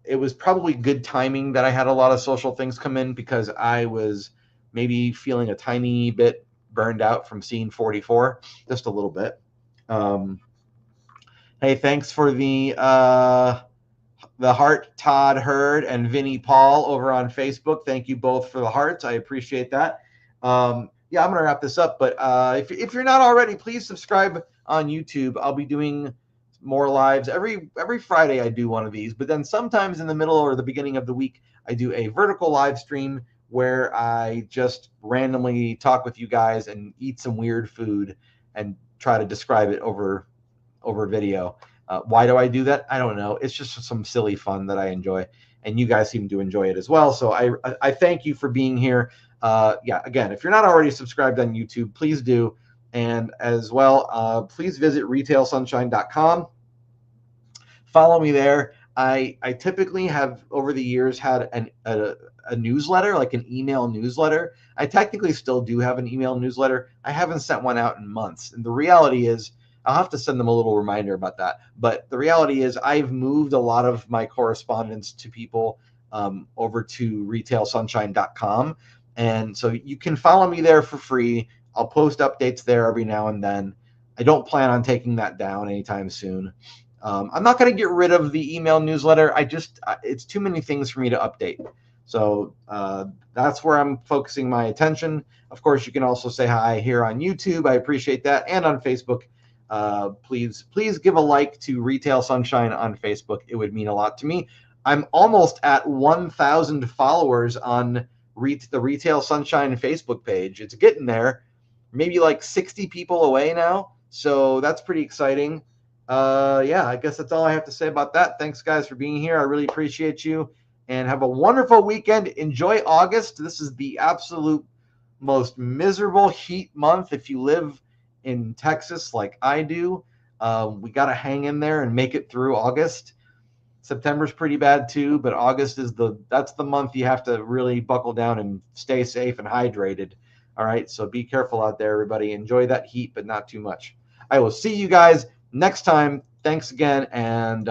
it was probably good timing that I had a lot of social things come in, because I was maybe feeling a tiny bit burned out from scene 44, just a little bit. Hey, thanks for the heart, Todd Hurd and Vinnie Paul over on Facebook. Thank you both for the hearts. I appreciate that. Yeah, I'm going to wrap this up. But if you're not already, please subscribe on YouTube. I'll be doing more lives every Friday. I do one of these, but then sometimes in the middle or the beginning of the week, I do a vertical live stream where I just randomly talk with you guys and eat some weird food and try to describe it over video. Why do I do that? I don't know. It's just some silly fun that I enjoy, and you guys seem to enjoy it as well. So I thank you for being here. Yeah, again, if you're not already subscribed on YouTube, please do. And as well, please visit retailsunshine.com. Follow me there. I typically have, over the years, had a newsletter, like an email newsletter. I technically still do have an email newsletter. I haven't sent one out in months. And the reality is, I'll have to send them a little reminder about that. But the reality is, I've moved a lot of my correspondence to people over to retailsunshine.com. And so you can follow me there for free. I'll post updates there every now and then. I don't plan on taking that down anytime soon. I'm not going to get rid of the email newsletter. It's too many things for me to update. So that's where I'm focusing my attention. Of course, you can also say hi here on YouTube. I appreciate that. And on Facebook. Please give a like to Retail Sunshine on Facebook. It would mean a lot to me. I'm almost at 1,000 followers on the Retail Sunshine Facebook page. It's getting there. Maybe like 60 people away now. So that's pretty exciting. Yeah, I guess that's all I have to say about that. Thanks, guys, for being here. I really appreciate you. And have a wonderful weekend. Enjoy August. This is the absolute most miserable heat month if you live in Texas like I do. We got to hang in there and make it through August. September's pretty bad too, but August that's the month you have to really buckle down and stay safe and hydrated. All right, so be careful out there, everybody. Enjoy that heat, but not too much. I will see you guys next time. Thanks again, and